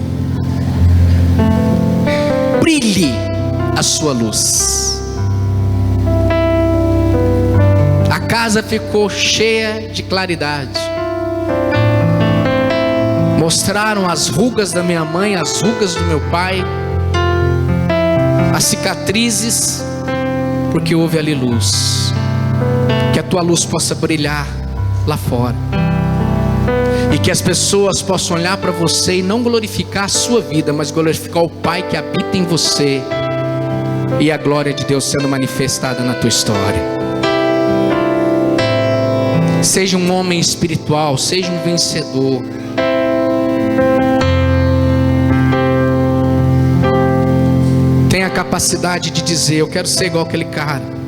A: Brilhe a sua luz. A casa ficou cheia de claridade. Mostraram as rugas da minha mãe, as rugas do meu pai, as cicatrizes, porque houve ali luz. Que a tua luz possa brilhar lá fora, e que as pessoas possam olhar para você e não glorificar a sua vida, mas glorificar o Pai que habita em você, e a glória de Deus sendo manifestada na tua história. Seja um homem espiritual, seja um vencedor. Tenha a capacidade de dizer, eu quero ser igual aquele cara.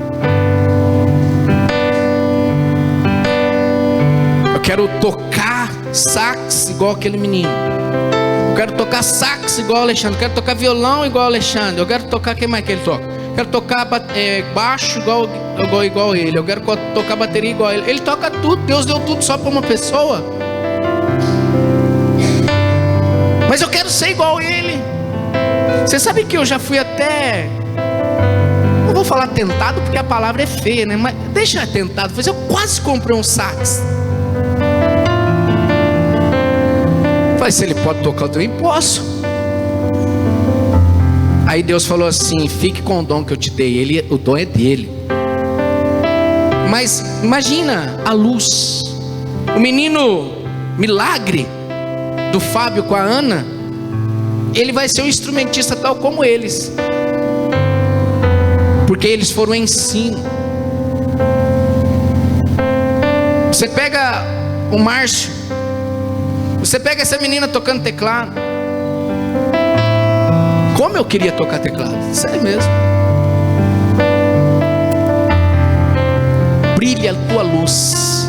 A: Eu quero tocar sax igual aquele menino. Eu quero tocar sax igual o Alexandre. Eu quero tocar violão igual o Alexandre. Eu quero tocar, quem mais que ele toca? Eu quero tocar baixo igual ele. Eu quero tocar bateria igual ele. Ele toca tudo. Deus deu tudo só para uma pessoa. Mas eu quero ser igual ele. Você sabe que eu já fui até, não vou falar tentado porque a palavra é feia, né? Mas deixa tentado. Mas eu quase comprei um sax. Mas se ele pode tocar, eu também posso. Aí Deus falou assim, fique com o dom que eu te dei. O dom é dele. Mas imagina a luz. O menino Milagre do Fábio com a Ana, ele vai ser um instrumentista tal como eles, porque eles foram em ensino. Você pega o Márcio, você pega essa menina tocando teclado. Como eu queria tocar teclado, sério mesmo. Brilhe a tua luz.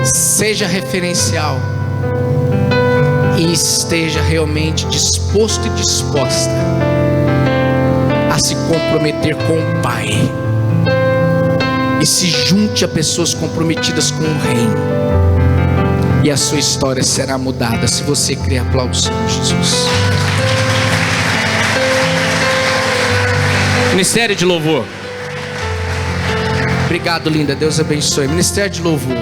A: Seja referencial. E esteja realmente disposto e disposta a se comprometer com o Pai. E se junte a pessoas comprometidas com o Reino. E a sua história será mudada. Se você crê, aplauda o Senhor Jesus. Ministério de Louvor. Obrigado, linda. Deus abençoe. Ministério de Louvor.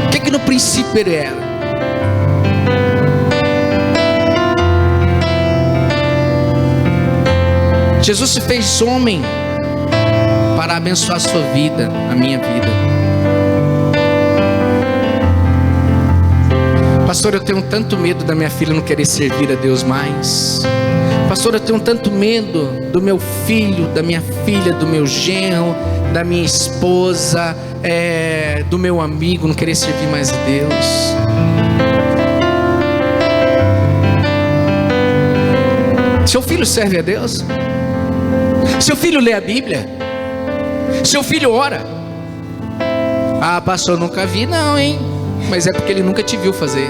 A: O que no princípio ele era? Jesus se fez homem para abençoar a sua vida, a minha vida. Pastor, eu tenho tanto medo da minha filha não querer servir a Deus mais. Pastor, eu tenho tanto medo do meu filho, da minha filha, do meu genro, da minha esposa, do meu amigo não querer servir mais a Deus. Seu filho serve a Deus? Seu filho lê a Bíblia? Seu filho ora? Ah, pastor, nunca vi não, hein? Mas é porque ele nunca te viu fazer.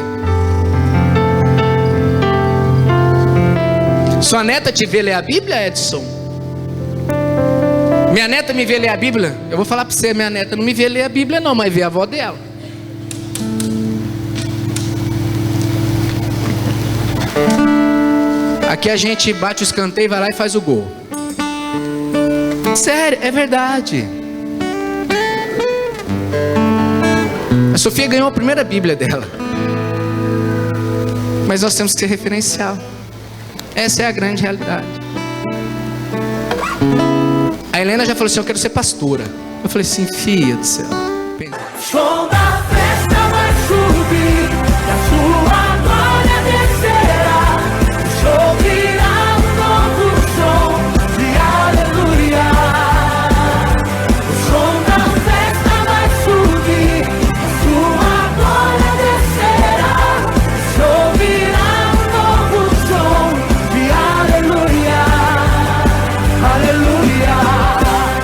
A: Sua neta te vê ler a Bíblia, Edson? Minha neta me vê ler a Bíblia? Eu vou falar para você, minha neta não me vê ler a Bíblia não, mas vê a avó dela. Aqui a gente bate o escanteio, vai lá e faz o gol. Sério, é verdade. A Sofia ganhou a primeira Bíblia dela. Mas nós temos que ser referencial. Essa é a grande realidade. A Helena já falou assim: eu quero ser pastora. Eu falei assim: filha do céu.
B: Som da festa vai subir, e a sua glória descerá. Ouvirá um novo som de aleluia. O som da festa vai subir, a sua glória descerá. Ouvirá um novo som de aleluia. Aleluia.